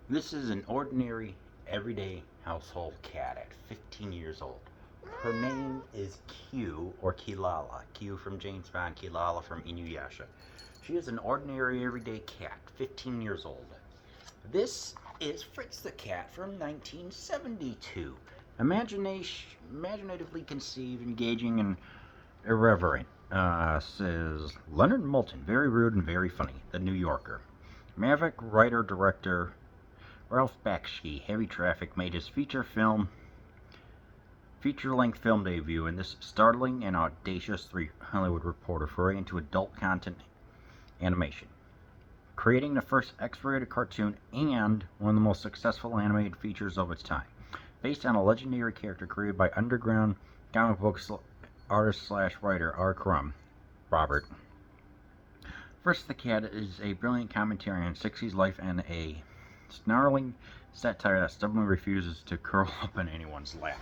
This is an ordinary, everyday household cat at 15 years old. Her name is Q, or Kilala. Q from James Bond, Kilala from Inuyasha. She is an ordinary, everyday cat, 15 years old. This is Fritz the cat from 1972. Imaginatively conceived, engaging, and irreverent. Says Leonard Moulton, very rude and very funny. The New Yorker. Maverick writer director Ralph Bakshi, Heavy Traffic, made his feature-length film debut in this startling and audacious three Hollywood Reporter foray into adult content animation, creating the first X-rated cartoon and one of the most successful animated features of its time, based on a legendary character created by underground comic book artist/writer R. Crumb, Robert. First the Cat is a brilliant commentary on 60s life and a snarling satire that stubbornly refuses to curl up in anyone's lap.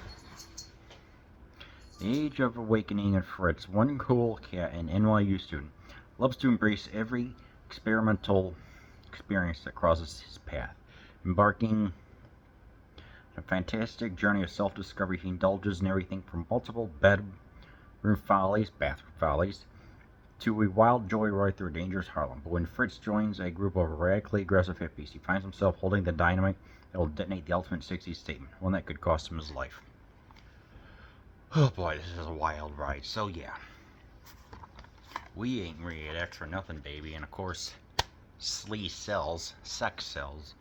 The Age of Awakening of Fritz, one cool cat and NYU student, loves to embrace every experimental experience that crosses his path. Embarking on a fantastic journey of self-discovery, he indulges in everything from multiple bathroom follies, to a wild joyride through a dangerous Harlem. But when Fritz joins a group of radically aggressive hippies, he finds himself holding the dynamite that will detonate the ultimate 60s statement, one that could cost him his life. Oh boy, this is a wild ride. So yeah, we ain't rated X for nothing, baby. And of course, slee sells, sex sells,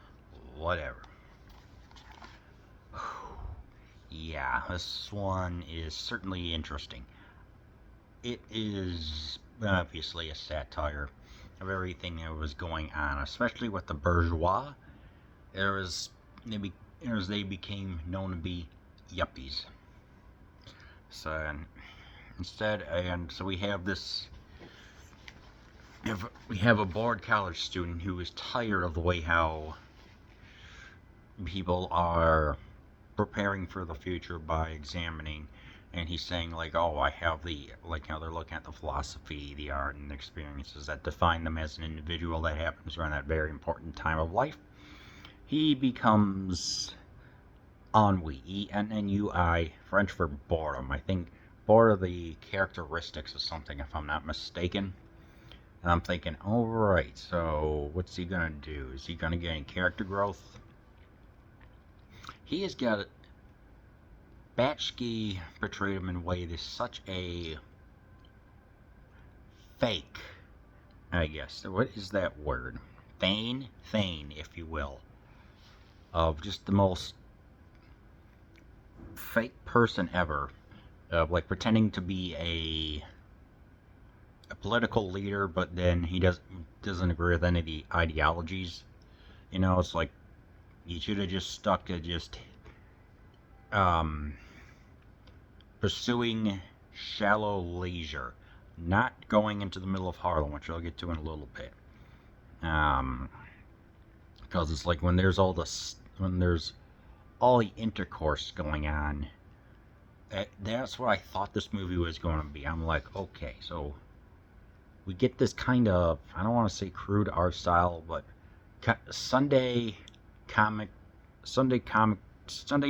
whatever. Yeah, this one is certainly interesting. It is obviously a satire of everything that was going on, especially with the bourgeois. They became known to be yuppies. So so we have we have a bored college student who is tired of the way how people are preparing for the future by examining, and he's saying like, oh, I have the, like, they're looking at the philosophy, the art, and the experiences that define them as an individual that happens around that very important time of life. He becomes ennui, Ennui, French for boredom. I think bored of the characteristics of something, if I'm not mistaken. And I'm thinking, all right, so what's he gonna do? Is he gonna get any character growth? He has got Batchki portrayed him in a way that's such a fake, I guess. What is that word? Thane, if you will, of just the most fake person ever, of like pretending to be a political leader, but then he doesn't agree with any of the ideologies. You know, it's like you should have just stuck to just um, pursuing shallow leisure, not going into the middle of Harlem, which I'll get to in a little bit. Because it's like when there's all the intercourse going on. That's what I thought this movie was going to be. I'm like, okay, so we get this kind of, I don't want to say crude art style, but Sunday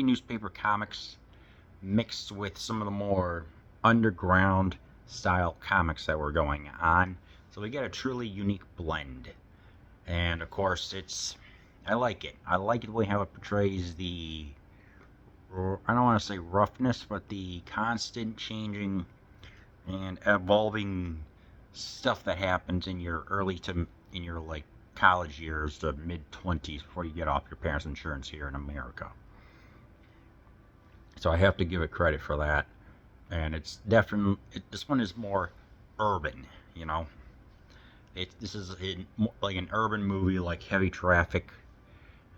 newspaper comics mixed with some of the more underground style comics that were going on. So we get a truly unique blend. And of course, I like it. I like it the way how it portrays I don't want to say roughness, but the constant changing and evolving stuff that happens in your like college years to mid-20s before you get off your parents' insurance here in America. So I have to give it credit for that. And it's definitely, this one is more urban, you know. This is like an urban movie like Heavy Traffic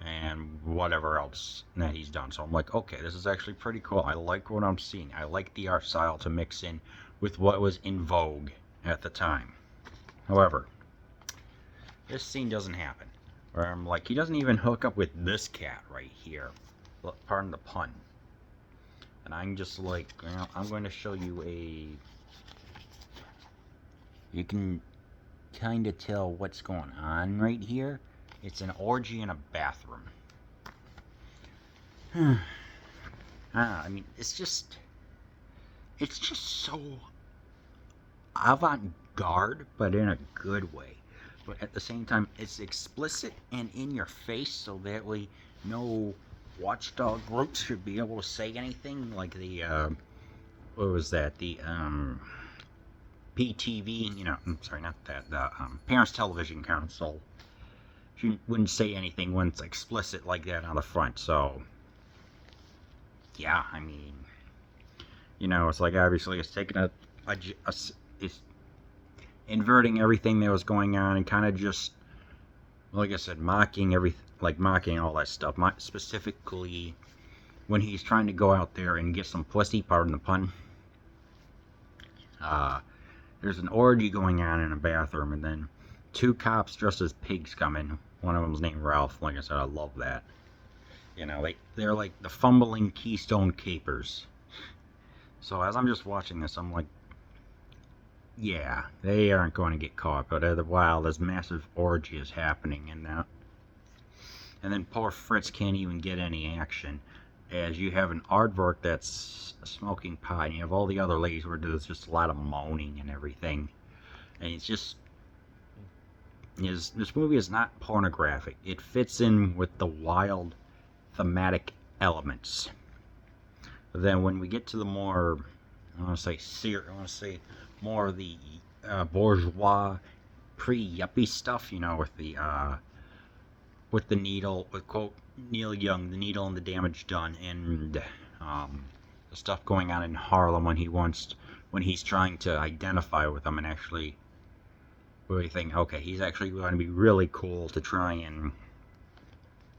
and whatever else that he's done. So I'm like, okay, this is actually pretty cool. I like what I'm seeing. I like the art style to mix in with what was in vogue at the time. However, this scene doesn't happen. Where I'm like, he doesn't even hook up with this cat right here. Pardon the pun. And I'm just like, I'm going to show you you can kind of tell what's going on right here. It's an orgy in a bathroom. I mean, it's just so avant-garde, but in a good way. But at the same time, it's explicit and in your face, so that way no watchdog groups should be able to say anything. Like what was that? The PTV, I'm sorry, not that. The Parents Television Council. She wouldn't say anything when it's explicit like that on the front. So, yeah, I mean, it's like obviously it's taking it's inverting everything that was going on and kind of just, like I said, mocking mocking all that stuff. Specifically, when he's trying to go out there and get some pussy, pardon the pun. There's an orgy going on in a bathroom, and then two cops dressed as pigs come in. One of them's named Ralph. Like I said, I love that. They're like the fumbling Keystone Capers. So as I'm just watching this, I'm like, yeah, they aren't going to get caught. But while this massive orgy is happening, and then poor Fritz can't even get any action, as you have an aardvark that's smoking pot, and you have all the other ladies where there's just a lot of moaning and everything. And it's just, this movie is not pornographic. It fits in with the wild thematic elements. But then when we get to the more, I want to say more of the bourgeois, pre-yuppie stuff, with the needle, with quote Neil Young, the needle and the damage done, and the stuff going on in Harlem when he's trying to identify with them and actually really think, okay, he's actually going to be really cool to try and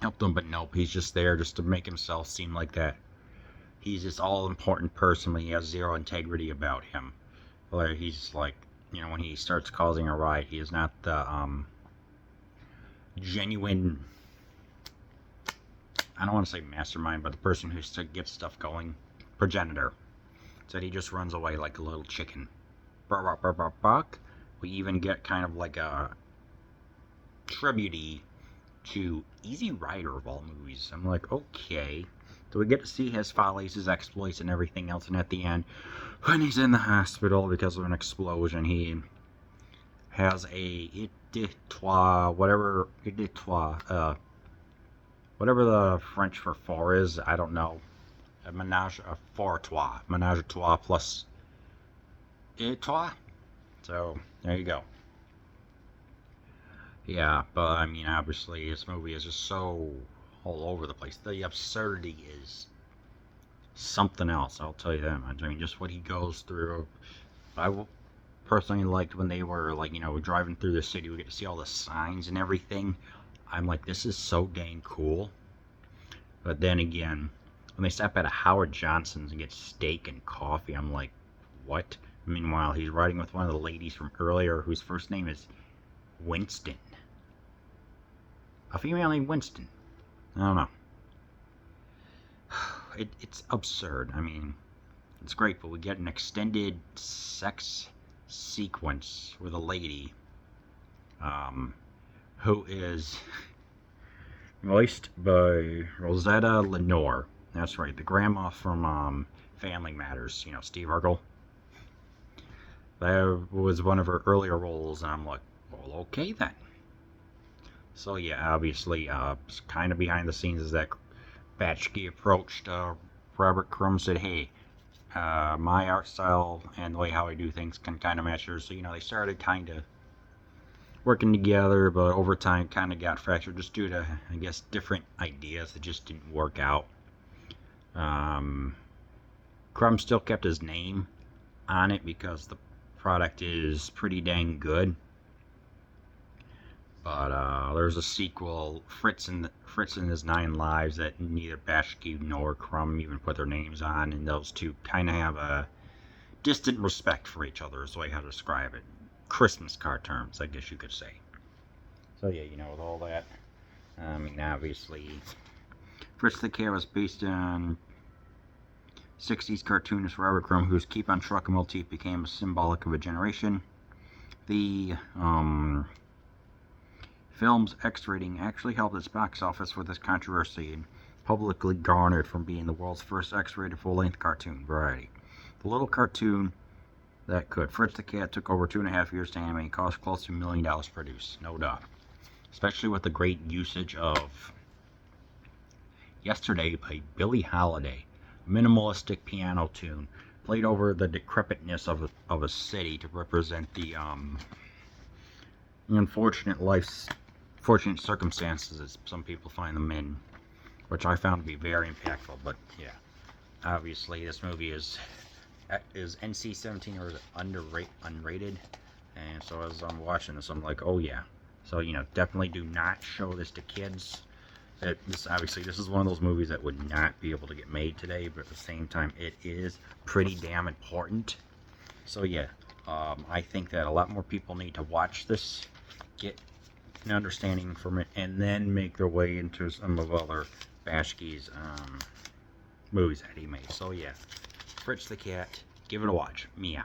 help them, but nope, he's just there just to make himself seem like that. He's this all-important person when he has zero integrity about him. Where he's like, when he starts causing a riot, he is not the genuine, I don't want to say mastermind, but the person who gets stuff going, progenitor. So he just runs away like a little chicken. We even get kind of like a tribute to Easy Rider of all movies. I'm like, okay. So we get to see his follies, his exploits, and everything else. And at the end, when he's in the hospital because of an explosion, he has a whatever the French for four is, I don't know. A menage a trois plus et trois. So there you go. Yeah, but I mean, obviously, this movie is just so all over the place. The absurdity is something else, I'll tell you that much. I mean, just what he goes through. I personally liked when they were, like, driving through the city. We get to see all the signs and everything. I'm like, this is so dang cool. But then again, when they stop at a Howard Johnson's and get steak and coffee, I'm like, what? Meanwhile, he's riding with one of the ladies from earlier whose first name is Winston. A female named Winston. I don't know. It's absurd. I mean, it's great, but we get an extended sex sequence with a lady who is voiced by Rosetta Lenore. That's right, the grandma from Family Matters, Steve Urkel. That was one of her earlier roles, and I'm like, well, okay then. So yeah, obviously, kind of behind the scenes is that Batchke approached Robert Crumb, said, hey, my art style and the way how I do things can kind of match yours. So, they started kind of working together, but over time kind of got fractured just due to, I guess, different ideas that just didn't work out. Crumb still kept his name on it because the product is pretty dang good. But there's a sequel, Fritz and His 9 Lives, that neither Batchke nor Crumb even put their names on, and those two kind of have a distant respect for each other, is the way how to describe it. Christmas card terms, I guess you could say. So yeah, with all that, I mean, obviously, Fritz the Cat was based on 60s cartoonist Robert Crumb, whose Keep on Truckin' motif became symbolic of a generation. The film's X rating actually helped its box office with this controversy, publicly garnered from being the world's first X-rated full-length cartoon. Variety. The little cartoon that could. Fritz the Cat took over 2.5 years to animate and cost close to $1 million to produce. No doubt. Especially with the great usage of Yesterday by Billie Holiday, a minimalistic piano tune played over the decrepitness of a city to represent the fortunate circumstances as some people find them in, which I found to be very impactful. But yeah, obviously this movie is NC-17 or is it unrated, and so as I'm watching this, I'm like, oh yeah. So definitely do not show this to kids. This is one of those movies that would not be able to get made today, but at the same time, it is pretty damn important. So yeah, I think that a lot more people need to watch this, get an understanding from it, and then make their way into some of other Bashki's movies that he made. So yeah, Fritz the Cat, give it a watch. Meow.